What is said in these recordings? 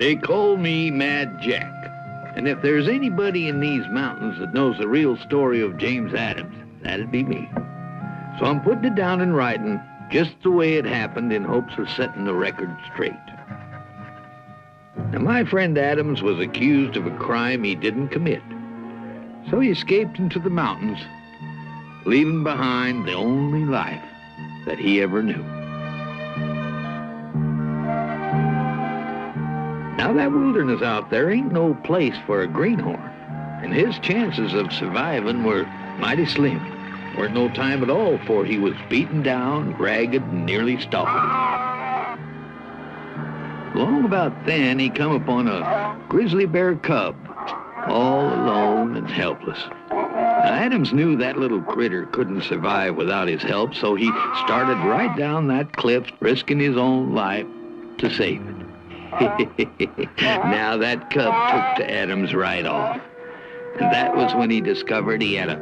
They call me Mad Jack. And if there's anybody in these mountains that knows the real story of James Adams, that'd be me. So I'm putting it down in writing just the way it happened in hopes of setting the record straight. Now, my friend Adams was accused of a crime he didn't commit. So he escaped into the mountains, leaving behind the only life that he ever knew. Now, that wilderness out there ain't no place for a greenhorn, and his chances of surviving were mighty slim. Weren't no time at all, for he was beaten down, ragged, and nearly starved. Long about then, he come upon a grizzly bear cub, all alone and helpless. Now, Adams knew that little critter couldn't survive without his help, so he started right down that cliff, risking his own life to save it. Now, that cub took to Adams right off. And that was when he discovered he had a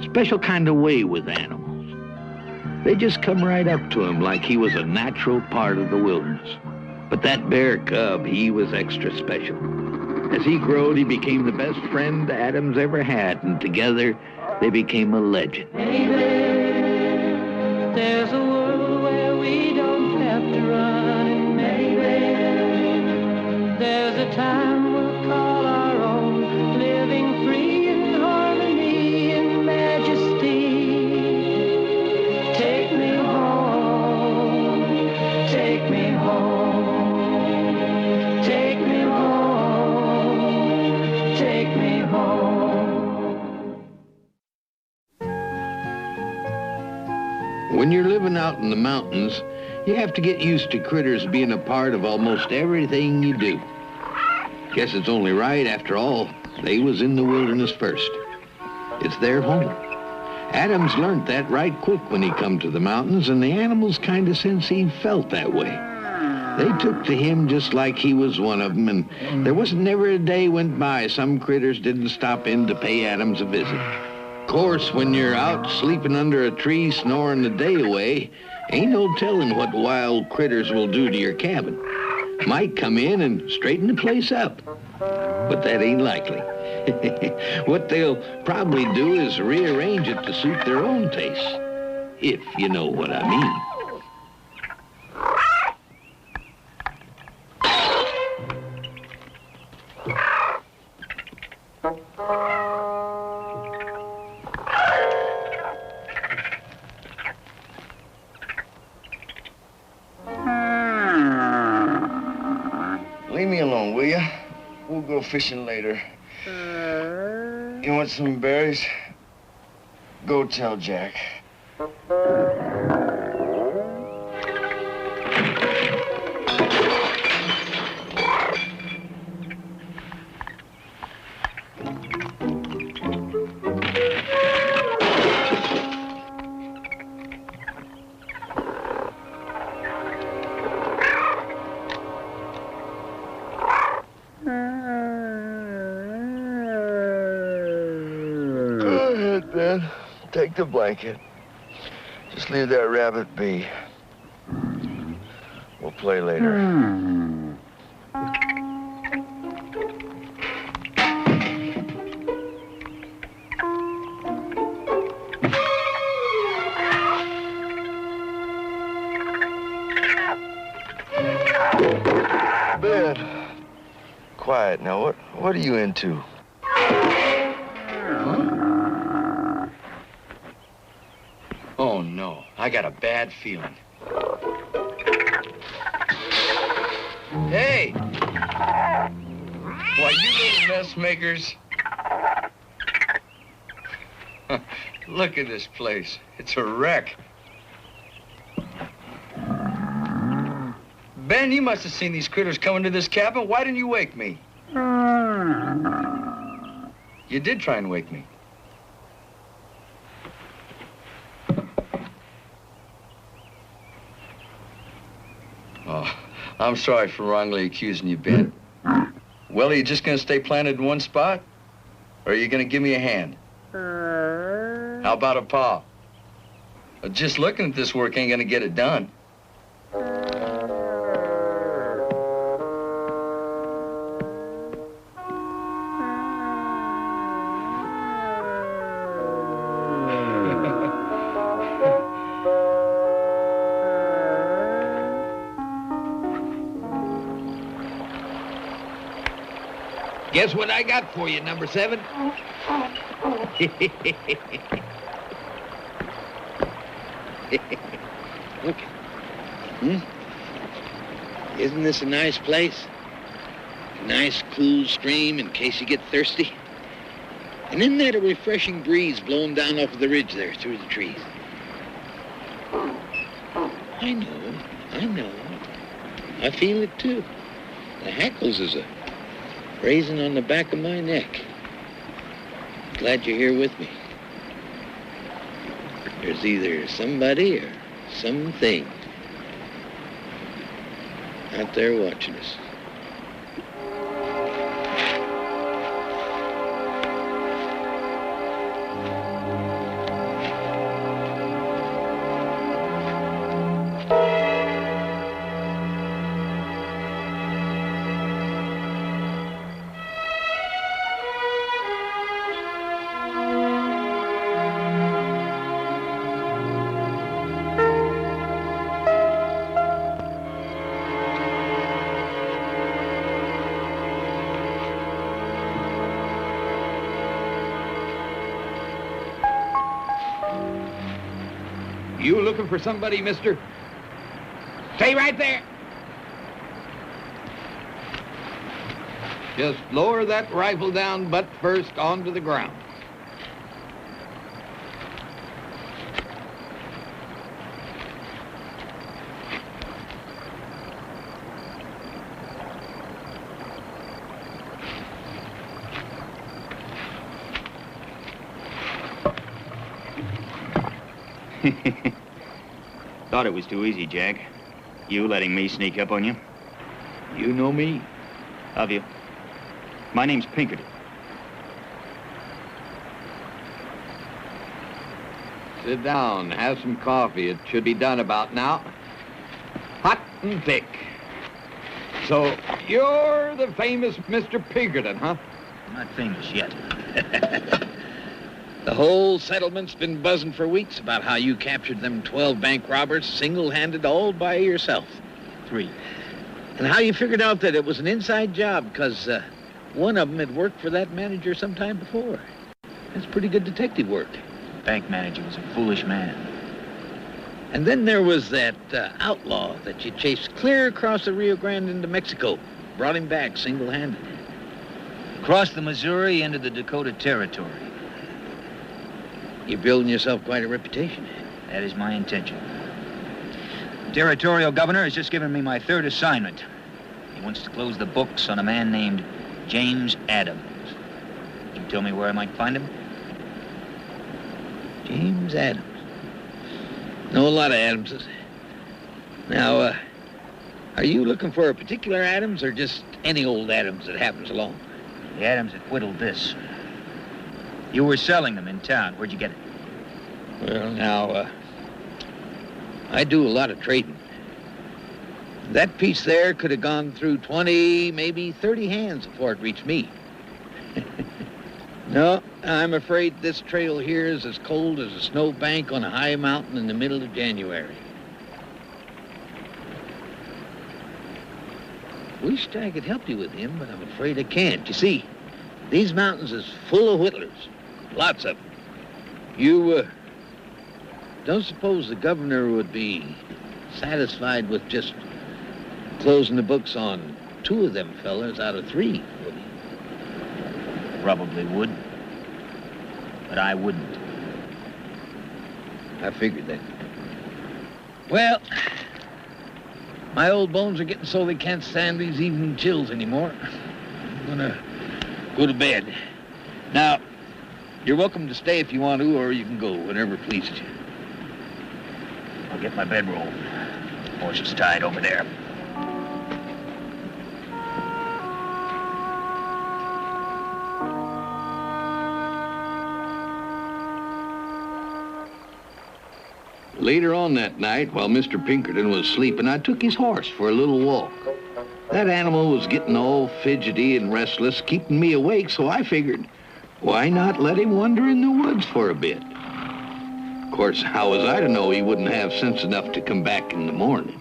special kind of way with animals. They just come right up to him like he was a natural part of the wilderness. But that bear cub, he was extra special. As he growed, he became the best friend Adams ever had, and together they became a legend. Baby, there's a world where we don't have to run, and maybe there's a time we'll call our own, living free in harmony and majesty. Take me home, take me home, take me home, take me home. When you're living out in the mountains, you have to get used to critters being a part of almost everything you do. Guess it's only right, after all, they was in the wilderness first. It's their home. Adams learned that right quick when he come to the mountains, and the animals kind of since he felt that way. They took to him just like he was one of them, and there wasn't never a day went by some critters didn't stop in to pay Adams a visit. Of course, when you're out sleeping under a tree snoring the day away, ain't no telling what wild critters will do to your cabin. Might come in and straighten the place up, but that ain't likely. What they'll probably do is rearrange it to suit their own taste, if you know what I mean. Leave me alone, will ya? We'll go fishing later. You want some berries? Go tell Jack. Take the blanket. Just leave that rabbit be. We'll play later. Bed. Quiet now. What are you into? Oh, no. I got a bad feeling. Hey! Why, you little mess makers. Look at this place. It's a wreck. Ben, you must have seen these critters coming to this cabin. Why didn't you wake me? You did try and wake me. Oh, I'm sorry for wrongly accusing you, Ben. Well, are you just going to stay planted in one spot? Or are you going to give me a hand? How about a paw? Just looking at this work ain't going to get it done. Guess what I got for you, number 7? Look. Isn't this a nice place? A nice, cool stream in case you get thirsty. And isn't that a refreshing breeze blowing down off of the ridge there through the trees? I know. I feel it too. The hackles is a raising on the back of my neck. Glad you're here with me. There's either somebody or something out there watching us. You looking for somebody, mister? Stay right there. Just lower that rifle down butt first onto the ground. Thought it was too easy, Jack. You letting me sneak up on you? You know me? Have you? My name's Pinkerton. Sit down, have some coffee. It should be done about now. Hot and thick. So, you're the famous Mr. Pinkerton, huh? Not famous yet. The whole settlement's been buzzing for weeks about how you captured them 12 bank robbers single-handed all by yourself. 3. And how you figured out that it was an inside job, because one of them had worked for that manager some time before. That's pretty good detective work. Bank manager was a foolish man. And then there was that outlaw that you chased clear across the Rio Grande into Mexico. Brought him back single-handed. Crossed the Missouri into the Dakota Territory. You're building yourself quite a reputation. That is my intention. The territorial governor has just given me my 3rd assignment. He wants to close the books on a man named James Adams. Can you tell me where I might find him? James Adams. Know a lot of Adamses. Now, are you looking for a particular Adams or just any old Adams that happens along? The Adams that whittled this. You were selling them in town. Where'd you get it? Well, now, I do a lot of trading. That piece there could have gone through 20, maybe 30 hands before it reached me. No, I'm afraid this trail here is as cold as a snowbank on a high mountain in the middle of January. Wished I could help you with him, but I'm afraid I can't. You see, these mountains is full of whittlers. Lots of them. You, don't suppose the governor would be satisfied with just closing the books on 2 of them fellas out of 3, would he? Probably would. But I wouldn't. I figured that. Well, my old bones are getting so they can't stand these evening chills anymore. I'm gonna go to bed. Now, you're welcome to stay if you want to, or you can go, whatever pleases you. I'll get my bedroll. Horse is tied over there. Later on that night, while Mr. Pinkerton was sleeping, I took his horse for a little walk. That animal was getting all fidgety and restless, keeping me awake, so I figured, why not let him wander in the woods for a bit? Of course, how was I to know he wouldn't have sense enough to come back in the morning?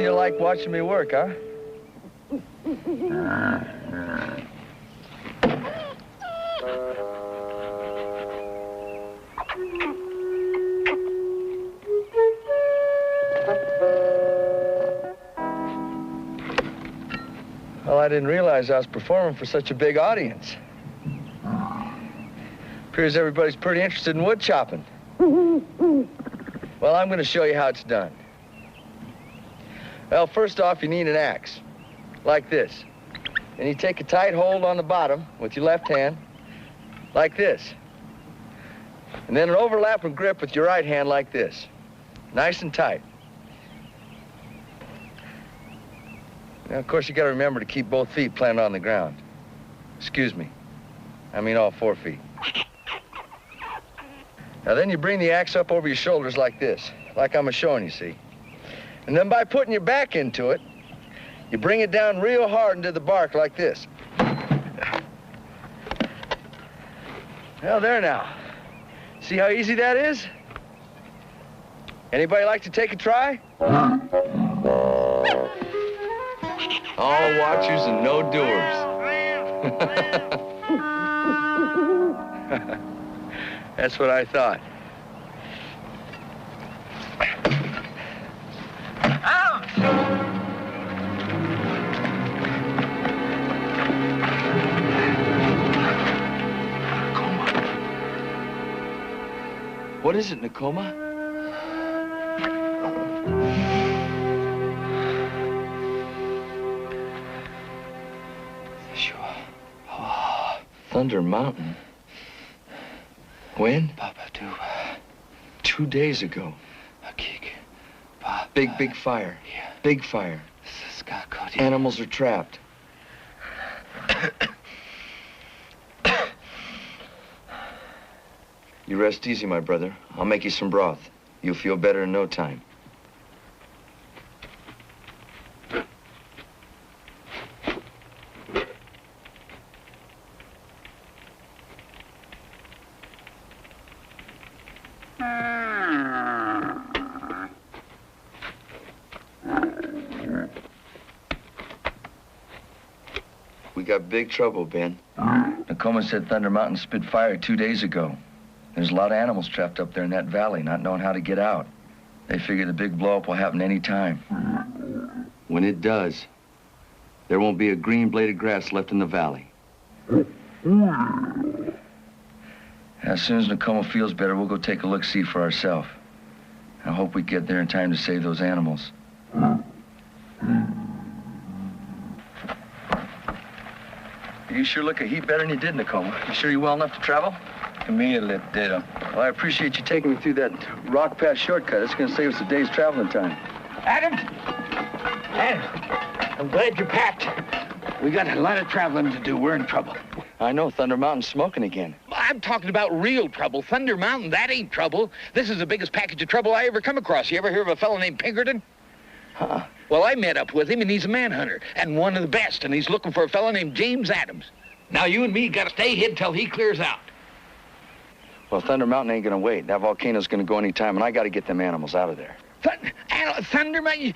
you like watching me work, huh? Well, I didn't realize I was performing for such a big audience. Appears everybody's pretty interested in wood chopping. Well, I'm going to show you how it's done. Well, first off, you need an axe, like this. Then you take a tight hold on the bottom with your left hand, like this. And then an overlapping grip with your right hand like this, nice and tight. Now, of course, you got to remember to keep both feet planted on the ground. Excuse me. I mean all 4 feet. Now, then you bring the axe up over your shoulders like this, like I'm showing you, see? And then by putting your back into it, you bring it down real hard into the bark like this. Well, there now. See how easy that is? Anybody like to take a try? All watchers and no doers. That's what I thought. What is it, Nakoma? Sure. Thunder Mountain. When? Papa, do. 2 days ago. A kick. Papa. Big fire. Yeah. Big fire. Animals are trapped. You rest easy, my brother. I'll make you some broth. You'll feel better in no time. We got big trouble, Ben. Nakoma said Thunder Mountain spit fire 2 days ago. There's a lot of animals trapped up there in that valley, not knowing how to get out. They figure the big blow-up will happen any time. When it does, there won't be a green blade of grass left in the valley. As soon as Nakoma feels better, we'll go take a look-see for ourselves. I hope we get there in time to save those animals. You sure look a heap better than you did, Nakoma. You sure you're well enough to travel? Immediately, ditto. Well, I appreciate you taking me through that rock pass shortcut. It's going to save us a day's traveling time. Adams! Adams, I'm glad you packed. We got a lot of traveling to do. We're in trouble. I know. Thunder Mountain's smoking again. I'm talking about real trouble. Thunder Mountain, that ain't trouble. This is the biggest package of trouble I ever come across. You ever hear of a fellow named Pinkerton? Huh? Well, I met up with him, and he's a manhunter, and one of the best, and he's looking for a fellow named James Adams. Now, you and me got to stay hid till he clears out. Well, Thunder Mountain ain't going to wait. That volcano's going to go any time, and I got to get them animals out of there. Thunder Mountain,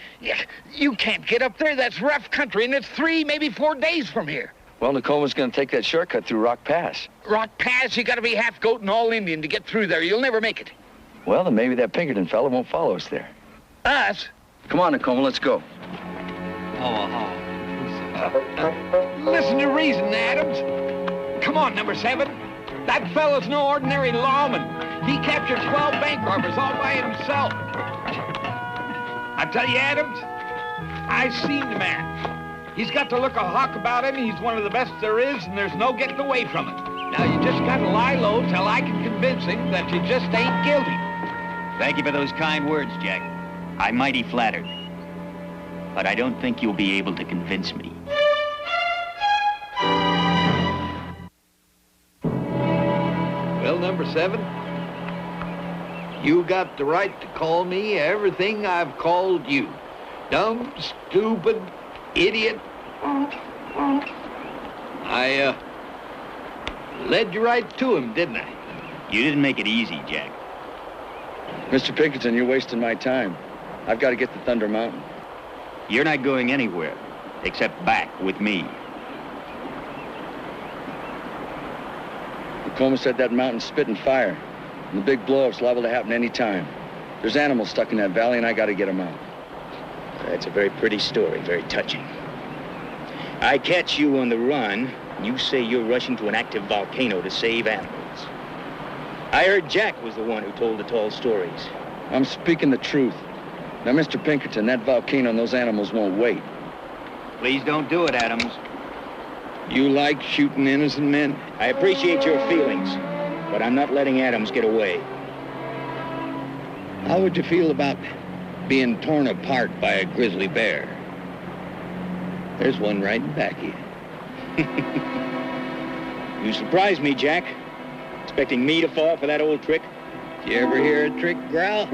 you can't get up there. That's rough country, and it's 3, maybe 4 days from here. Well, Nakoma's going to take that shortcut through Rock Pass. Rock Pass, you got to be half goat and all Indian to get through there. You'll never make it. Well, then maybe that Pinkerton fella won't follow us there. Us? Come on, Nakoma, let's go. Listen to reason, Adams. Come on, number 7. That fella's no ordinary lawman. He captured 12 bank robbers all by himself. I tell you, Adams, I seen the man. He's got the look of hawk about him. He's one of the best there is, and there's no getting away from it. Now, you just got to lie low till I can convince him that you just ain't guilty. Thank you for those kind words, Jack. I'm mighty flattered. But I don't think you'll be able to convince me. Well, number 7, you got the right to call me everything I've called you. Dumb, stupid, idiot. I, led you right to him, didn't I? You didn't make it easy, Jack. Mr. Pinkerton, you're wasting my time. I've got to get to Thunder Mountain. You're not going anywhere, except back with me. Nakoma said that mountain's spitting fire, and the big blow-up's liable to happen any time. There's animals stuck in that valley, and I gotta get them out. That's a very pretty story, very touching. I catch you on the run, and you say you're rushing to an active volcano to save animals. I heard Jack was the one who told the tall stories. I'm speaking the truth. Now, Mr. Pinkerton, that volcano and those animals won't wait. Please don't do it, Adams. You like shooting innocent men? I appreciate your feelings, but I'm not letting Adams get away. How would you feel about being torn apart by a grizzly bear? There's one right back of you. You surprised me, Jack. Expecting me to fall for that old trick? Did you ever hear a trick growl?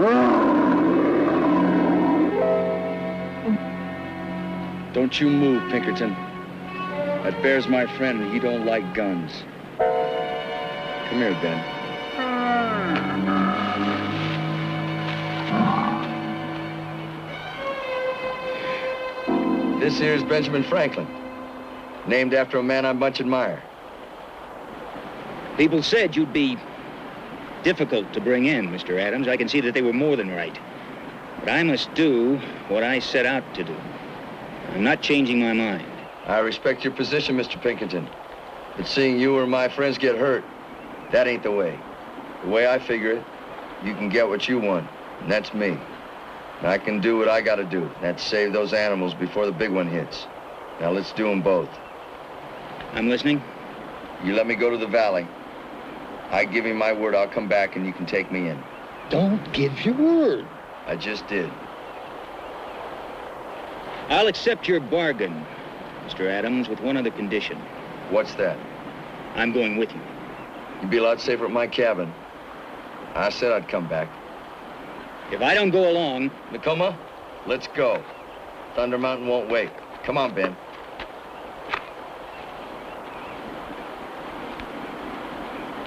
Don't you move, Pinkerton. That bear's my friend, and he don't like guns. Come here, Ben. This here's Benjamin Franklin, named after a man I much admire. People said you'd be difficult to bring in, Mr. Adams. I can see that they were more than right. But I must do what I set out to do. I'm not changing my mind. I respect your position, Mr. Pinkerton. But seeing you or my friends get hurt, that ain't the way. The way I figure it, you can get what you want, and that's me. And I can do what I gotta do. That's save those animals before the big one hits. Now let's do them both. I'm listening. You let me go to the valley. I give you my word I'll come back and you can take me in. Don't give your word. I just did. I'll accept your bargain, Mr. Adams, with one other condition. What's that? I'm going with you. You'd be a lot safer at my cabin. I said I'd come back. If I don't go along... Nakoma, let's go. Thunder Mountain won't wait. Come on, Ben.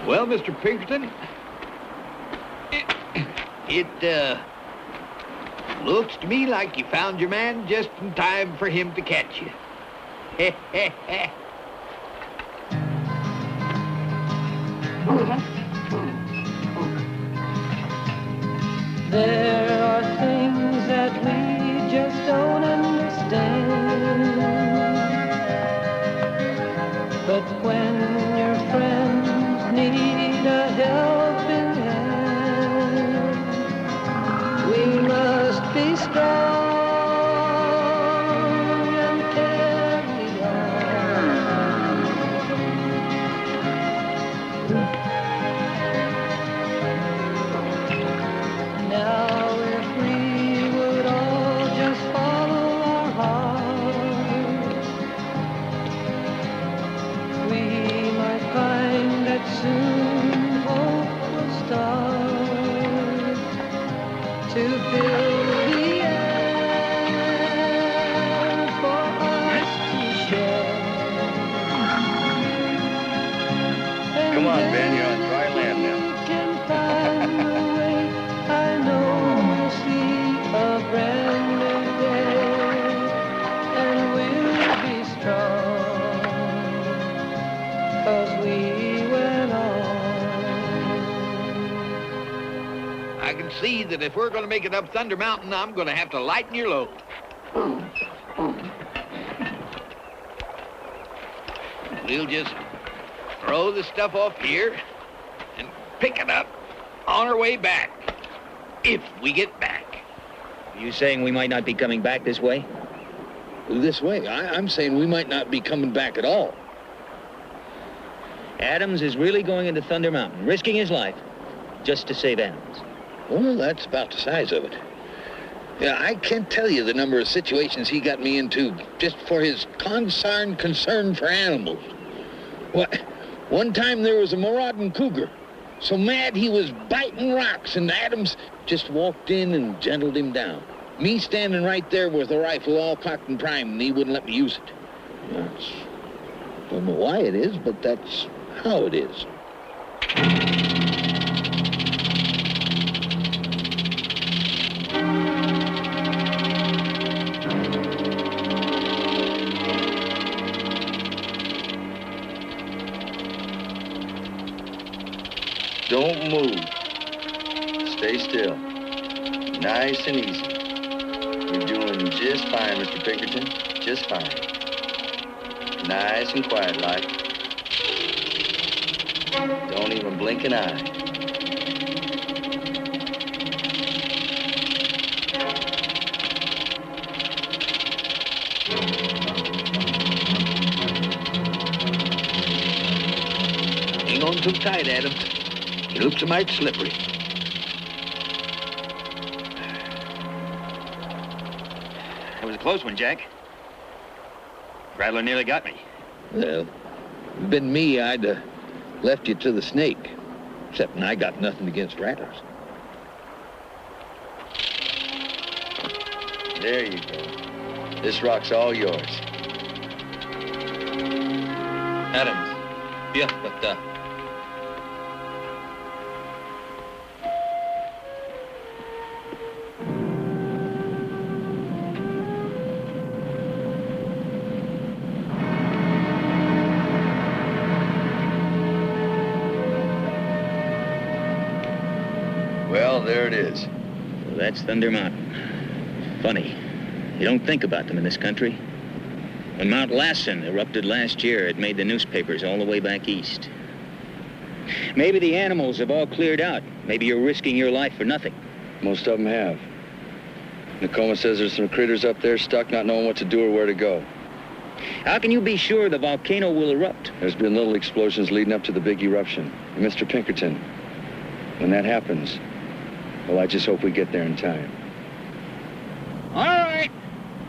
Well, Mr. Pinkerton, it looks to me like you found your man just in time for him to catch you. There are things that we just don't understand. But when your friends need a helping hand, we must be strong and carry on. Now if we would all just follow our hearts, we might find that soon hope will start to fill the air for us to share. Come on, Ben, you're on dry land now. We can find a way. I know we'll see a brand new day, and we'll be strong, 'cause we went on. I can see that if we're going to make it up Thunder Mountain, I'm going to have to lighten your load. We'll just throw the stuff off here and pick it up on our way back, if we get back. Are you saying we might not be coming back this way? This way. I'm saying we might not be coming back at all. Adams is really going into Thunder Mountain, risking his life, just to save animals. Well, that's about the size of it. Yeah, I can't tell you the number of situations he got me into just for his concern for animals. What? One time there was a marauding cougar, so mad he was biting rocks, and Adams just walked in and gentled him down. Me standing right there with a rifle all cocked and primed, and he wouldn't let me use it. Don't know why it is, but that's how it is. Don't move. Stay still. Nice and easy. You're doing just fine, Mr. Pinkerton. Just fine. Nice and quiet like. Don't even blink an eye. Hang on too tight, Adams. It looks a mite slippery. It was a close one, Jack. Rattler nearly got me. Well, if it'd been me, I'd left you to the snake. Except I got nothing against rattlers. There you go. This rock's all yours. Adams. Yeah, but, Well, there it is. Well, that's Thunder Mountain. Funny. You don't think about them in this country. When Mount Lassen erupted last year, it made the newspapers all the way back east. Maybe the animals have all cleared out. Maybe you're risking your life for nothing. Most of them have. Nakoma says there's some critters up there stuck not knowing what to do or where to go. How can you be sure the volcano will erupt? There's been little explosions leading up to the big eruption. And Mr. Pinkerton, when that happens, well, I just hope we get there in time. All right.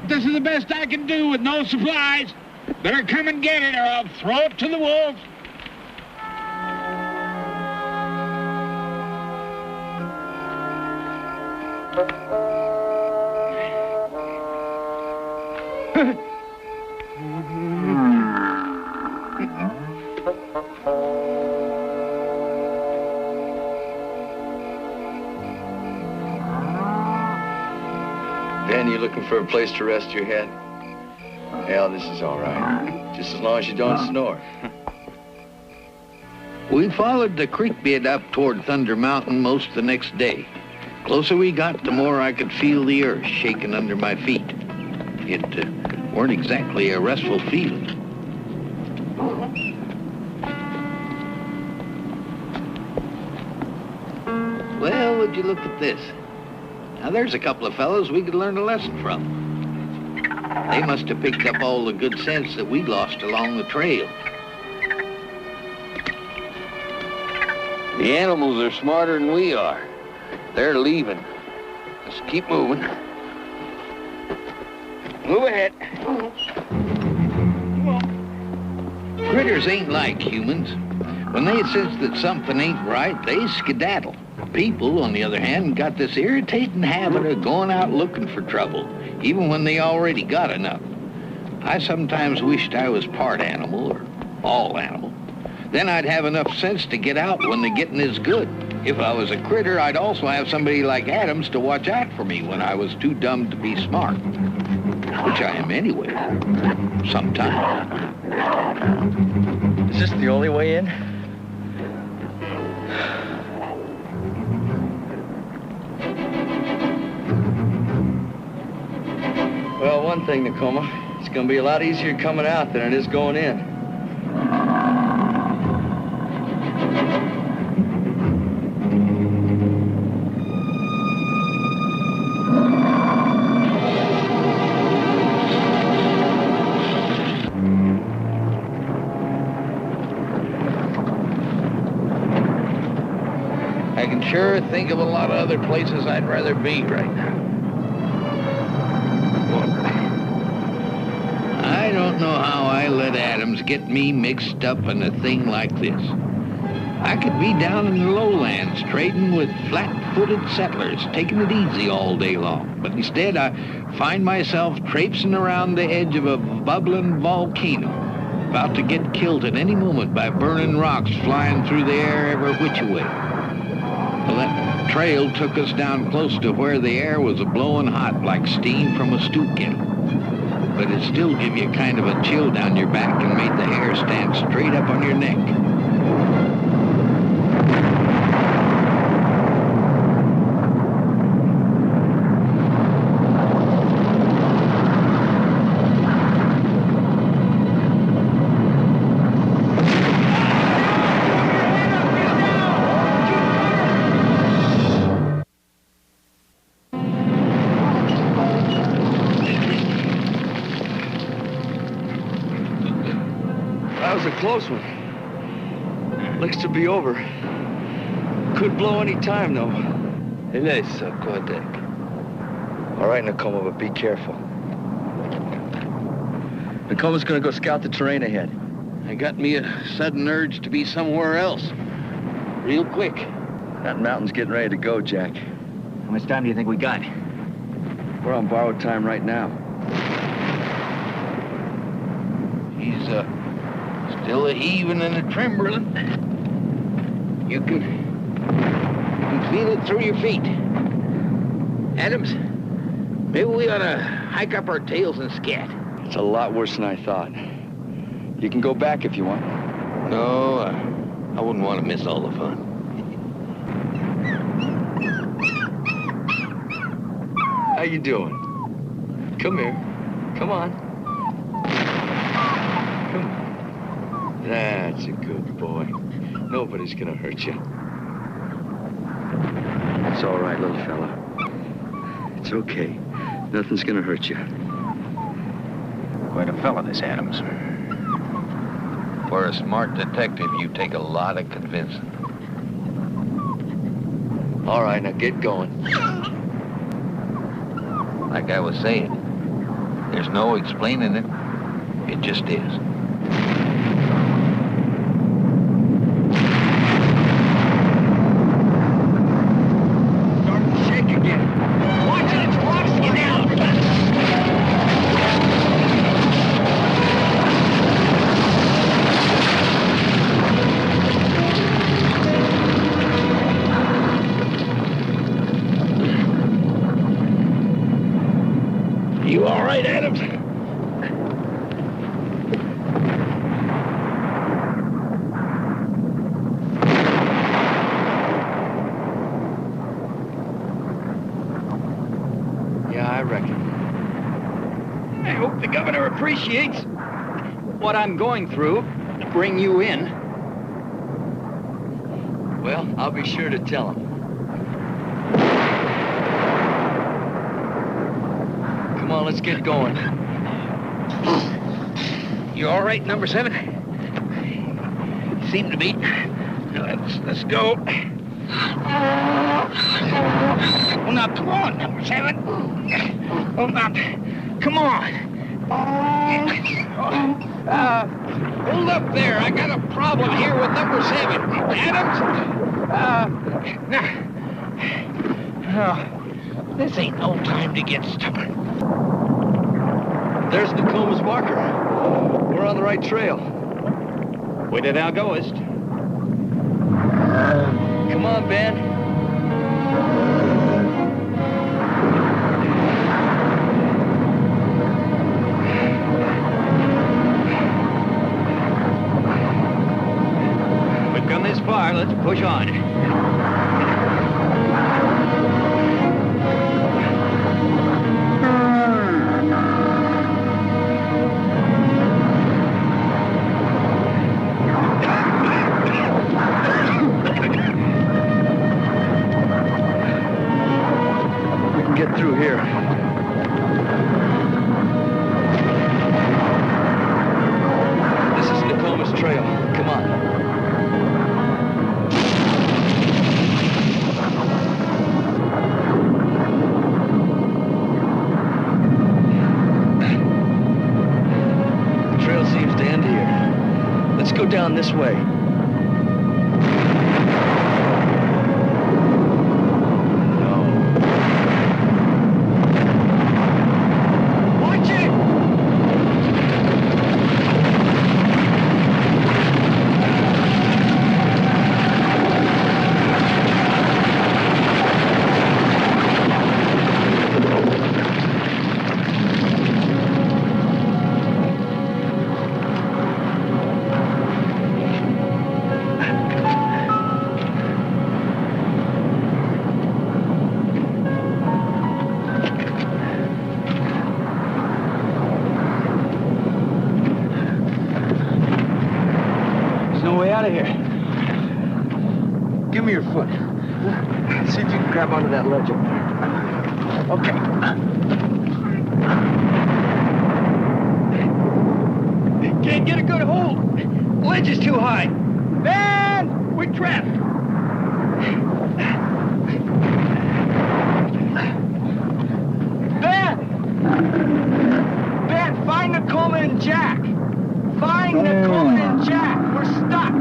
This is the best I can do with no supplies. Better come and get it or I'll throw it to the wolves. Ben, you looking for a place to rest your head? Hell, this is all right. Just as long as you don't snore. We followed the creek bed up toward Thunder Mountain most of the next day. Closer we got, the more I could feel the earth shaking under my feet. It weren't exactly a restful feeling. Well, would you look at this? Now, there's a couple of fellows we could learn a lesson from. They must have picked up all the good sense that we lost along the trail. The animals are smarter than we are. They're leaving. Let's keep moving. Move ahead. Critters ain't like humans. When they sense that something ain't right, they skedaddle. People, on the other hand, got this irritating habit of going out looking for trouble, even when they already got enough. I sometimes wished I was part animal, or all animal. Then I'd have enough sense to get out when the getting is good. If I was a critter, I'd also have somebody like Adams to watch out for me when I was too dumb to be smart. Which I am anyway, sometimes. Is this the only way in? Well, one thing, Nakoma, it's going to be a lot easier coming out than it is going in. I can sure think of a lot of other places I'd rather be right now. I don't know how I let Adams get me mixed up in a thing like this. I could be down in the lowlands trading with flat-footed settlers, taking it easy all day long. But instead, I find myself traipsing around the edge of a bubbling volcano, about to get killed at any moment by burning rocks flying through the air every which way. Well, that trail took us down close to where the air was a-blowing hot like steam from a stew kettle. But it still give you kind of a chill down your back and made the hair stand straight up on your neck. was a close one. Looks to be over. Could blow any time, though. All right, Nakoma, but be careful. Nakoma's gonna go scout the terrain ahead. I got me a sudden urge to be somewhere else. Real quick. That mountain's getting ready to go, Jack. How much time do you think we got? We're on borrowed time right now. He's still a heaving and a trembling. You can feel it through your feet. Adams, maybe we ought to hike up our tails and scat. It's a lot worse than I thought. You can go back if you want. No, I wouldn't want to miss all the fun. How you doing? Come here. Come on. Come on. That's a good boy. Nobody's gonna hurt you. It's all right, little fella. It's okay. Nothing's gonna hurt you. Quite a fella, this Adams. For a smart detective, you take a lot of convincing. All right, now get going. Like I was saying, there's no explaining it. It just is. Starting to shake again. Watch it, it's rocking you down. You all right, Adams? Yeah, I reckon. I hope the governor appreciates what I'm going through to bring you in. Well, I'll be sure to tell him. Come on, let's get going. You all right, number 7? Seem to be. Let's go. Oh, now, come on, number 7. Oh, now, come on. Hold up there. I got a problem here with number 7. Adams? This ain't no time to get stubborn. There's Nakoma's marker. We're on the right trail. Whither thou goest. Come on, Ben. We've come this far, let's push on. Get through here. This is Nakoma's trail. Come on. The trail seems to end here. Let's go down this way. Out of here. Give me your foot. See if you can grab onto that ledge over there. Okay. Can't get a good hold. ridge is too high. Ben! We're trapped. Ben! Ben, find Nakoma and Jack. Find Nakoma and Jack. We're stuck.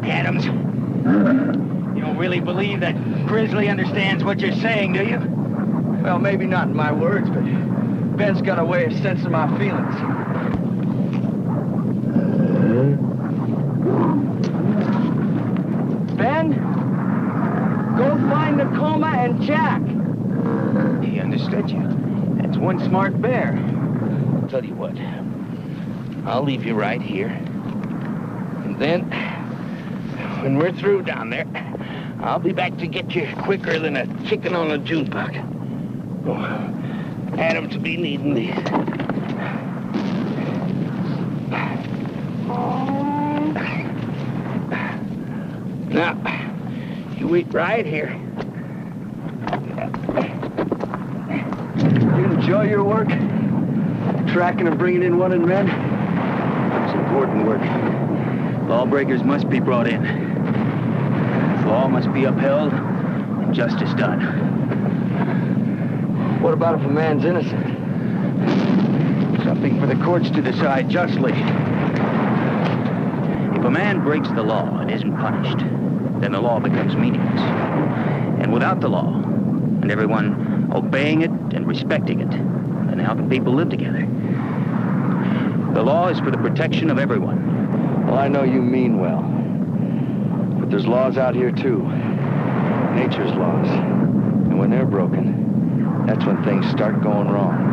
Adams, you don't really believe that Grizzly understands what you're saying, do you? Well, maybe not in my words, but Ben's got a way of sensing my feelings. Ben, go find Nakoma and Jack. He understood you. That's one smart bear. I'll tell you what. I'll leave you right here. And then, when we're through down there, I'll be back to get you quicker than a chicken on a June bug. Oh, Adams will be needing these. Now, you wait right here. You enjoy your work? Tracking and bringing in wanted men? It's important work. Lawbreakers must be brought in. Law must be upheld and justice done. What about if a man's innocent? Something for the courts to decide justly. If a man breaks the law and isn't punished, then the law becomes meaningless. And without the law, and everyone obeying it and respecting it, then how can people live together? The law is for the protection of everyone. Well, I know you mean well. But there's laws out here, too. Nature's laws. And when they're broken, that's when things start going wrong.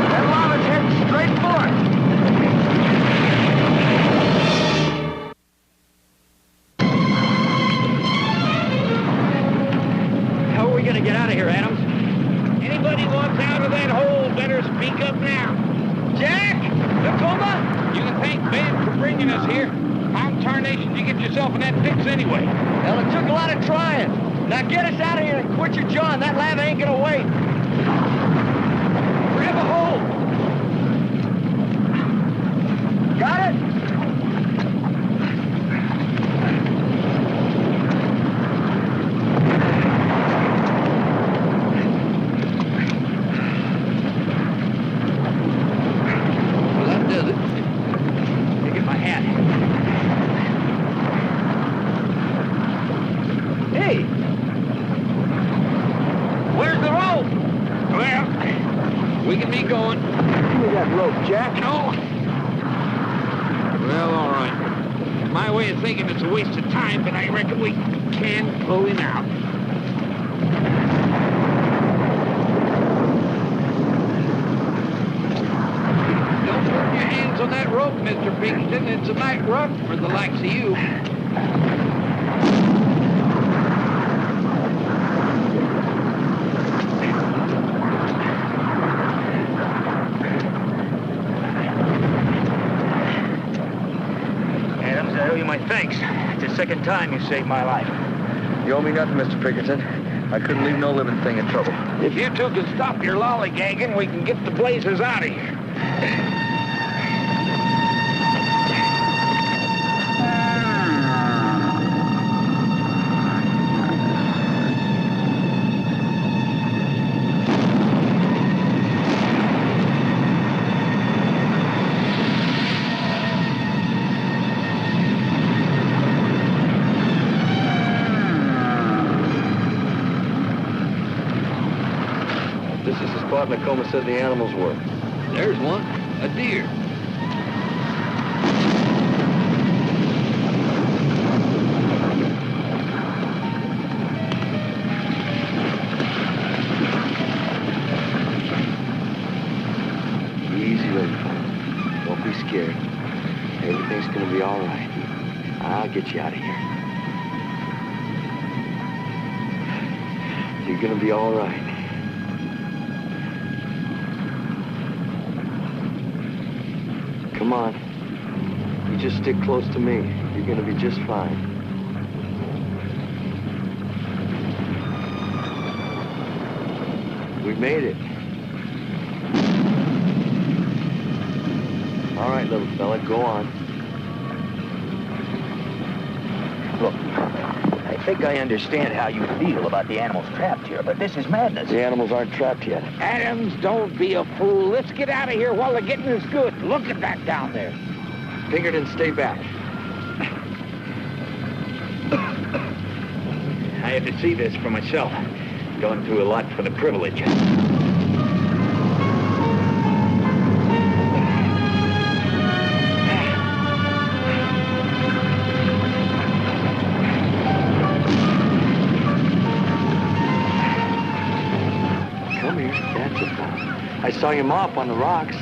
That lava's heading straight for us. How are we going to get out of here, Adams? Anybody wants out of that hole better speak up now. Jack! Nakoma! You can thank Ben for bringing us here. How in tarnation did you get yourself in that fix anyway? Well, it took a lot of trying. Now get us out of here and quit your jawing. That lava ain't gonna wait. Grab a hold. Got it? Well, that does it. Let me get my hat. Hey! Where's the rope? Well, we can be going. Give me that rope, Jack. No. Well, all right. My way of thinking it's a waste of time, but I reckon we can pull him out. Don't burn your hands on that rope, Mr. Pinkerton. It's a mite rough for the likes of you. Adams, I owe you my thanks. It's the second time you saved my life. You owe me nothing, Mr. Pinkerton. I couldn't leave no living thing in trouble. If you two can stop your lollygagging, we can get the blazes out of here. This is the spot Nakoma said the animals were. There's one, a deer. Easy, lady. Don't be scared. Everything's gonna be all right. I'll get you out of here. You're gonna be all right. Come on. You just stick close to me. You're gonna be just fine. We made it. All right, little fella, go on. Look, I think I understand how you feel about the animals trapped here, but this is madness. The animals aren't trapped yet. Adams, don't be a fool. Let's get out of here while the getting is good. Look at that down there. Pinkerton, stay back. I had to see this for myself. Going through a lot for the privilege. Come here, that's it. I saw your ma up on the rocks.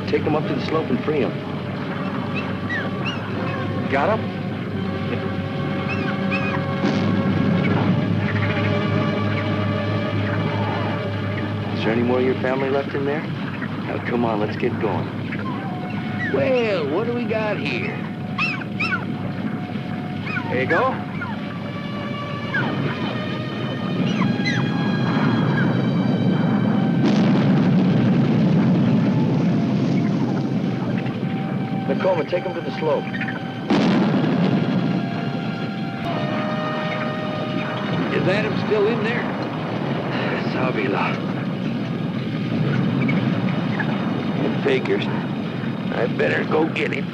Take them up to the slope and free them. Got them? Is there any more of your family left in there? Now, come on, let's get going. Well, what do we got here? There you go. Nakoma, take him to the slope. Is Adam still in there? Sabila. It figures. I better go get him.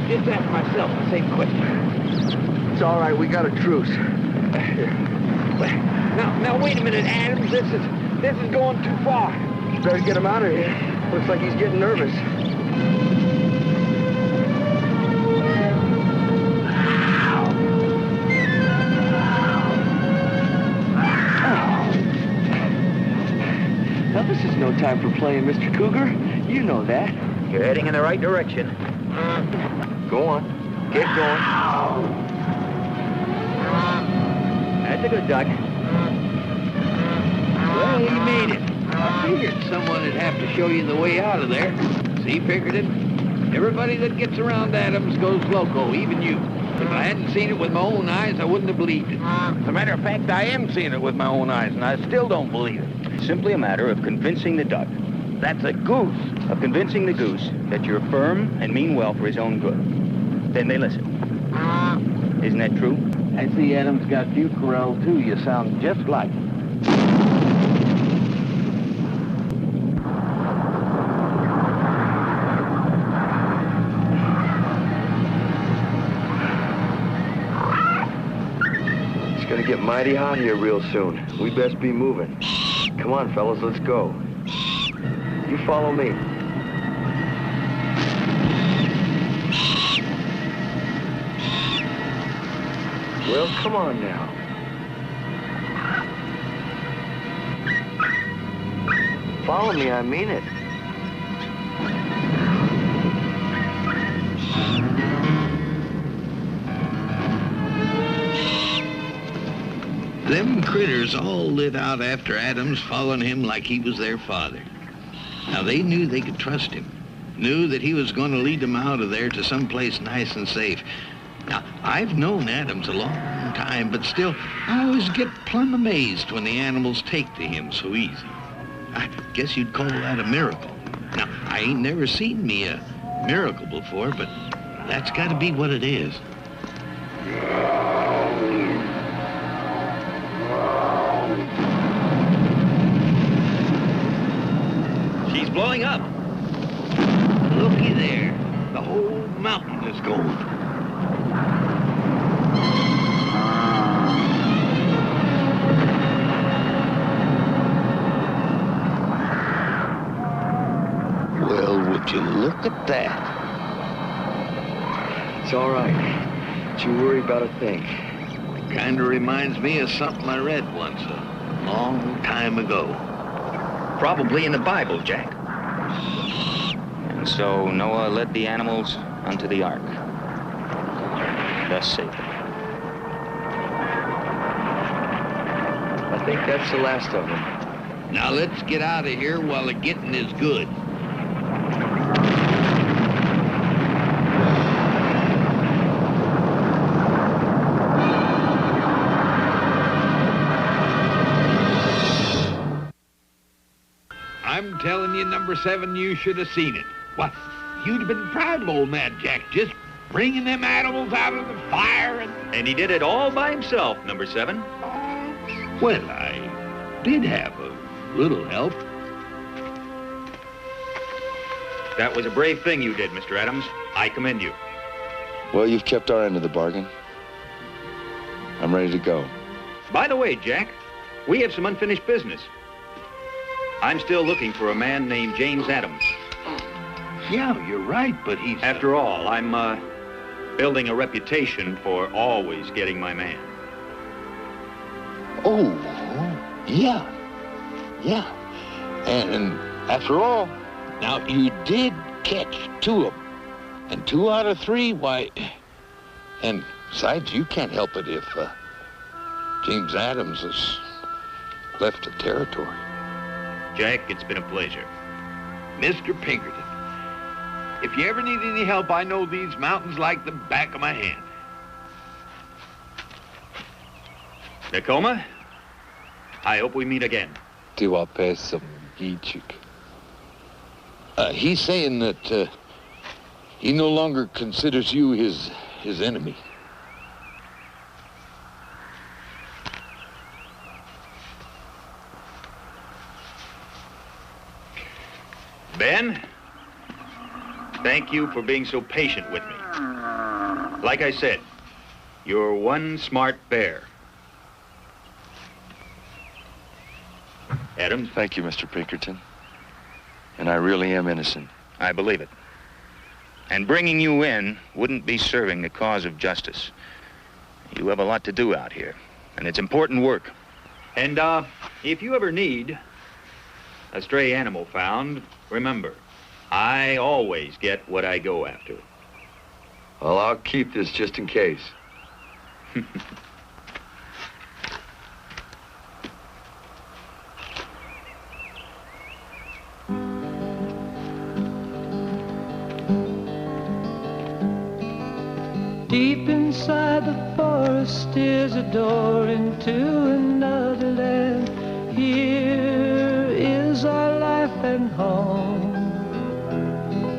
Just ask myself the same question. It's all right, we got a truce. Now wait a minute, Adams. This is going too far. You better get him out of here. Looks like he's getting nervous. Now, this is no time for playing, Mr. Cougar. You know that. You're heading in the right direction. Go on. Get going. That's a good duck. Well, he made it. I figured someone would have to show you the way out of there. See, Pinkerton? Everybody that gets around Adams goes loco, even you. If I hadn't seen it with my own eyes, I wouldn't have believed it. As a matter of fact, I am seeing it with my own eyes, and I still don't believe it. It's simply a matter of convincing the duck. That's a goose. Of convincing the goose that you're firm and mean well for his own good. Then they listen. Isn't that true? I see Adam's got you corralled, too. You sound just like him. It's gonna get mighty hot here real soon. We best be moving. Come on, fellas, let's go. You follow me. Well, come on now. Follow me, I mean it. Them critters all lit out after Adams, following him like he was their father. Now, they knew they could trust him, knew that he was going to lead them out of there to someplace nice and safe. Now, I've known Adams a long time, but still, I always get plumb amazed when the animals take to him so easy. I guess you'd call that a miracle. Now, I ain't never seen me a miracle before, but that's got to be what it is. She's blowing up. Looky there. The whole mountain is going. Well, would you look at that? It's all right. Don't you worry about a thing. Kind of reminds me of something I read once, a long time ago. Probably in the Bible, Jack. So Noah led the animals unto the ark. Thus saved them. I think that's the last of them. Now let's get out of here while the getting is good. I'm telling you, number 7, you should have seen it. What? You'd have been proud of old Mad Jack just bringing them animals out of the fire And he did it all by himself, number 7. Well, I did have a little help. That was a brave thing you did, Mr. Adams. I commend you. Well, you've kept our end of the bargain. I'm ready to go. By the way, Jack, we have some unfinished business. I'm still looking for a man named James Adams. Yeah, you're right, but he's... After all, I'm building a reputation for always getting my man. Oh, yeah. Yeah. And after all, now you did catch 2 of them. And 2 out of 3, why... And besides, you can't help it if James Adams has left the territory. Jack, it's been a pleasure. Mr. Pinkerton, if you ever need any help, I know these mountains like the back of my hand. Nakoma, I hope we meet again. He's saying that he no longer considers you his enemy. Ben, thank you for being so patient with me. Like I said, you're one smart bear. Adams? Thank you, Mr. Pinkerton. And I really am innocent. I believe it. And bringing you in wouldn't be serving the cause of justice. You have a lot to do out here, and it's important work. And if you ever need a stray animal found, remember, I always get what I go after. Well, I'll keep this just in case. Deep inside the forest is a door into another land. Here is our life and home.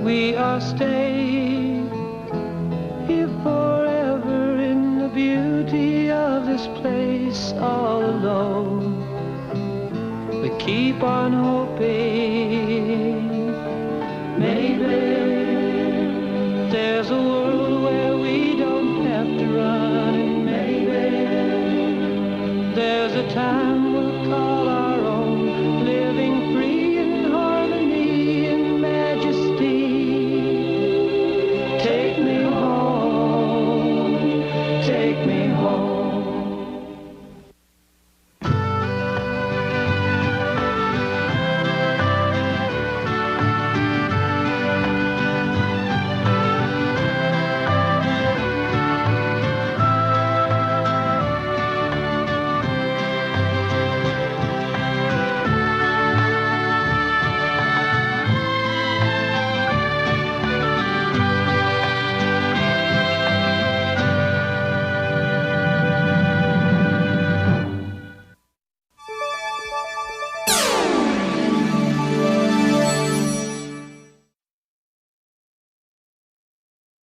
We are staying here forever in the beauty of this place all alone. We keep on hoping maybe there's a world where we don't have to run, and maybe there's a time we'll call our own, living free in harmony and majesty. Take me home, take me home.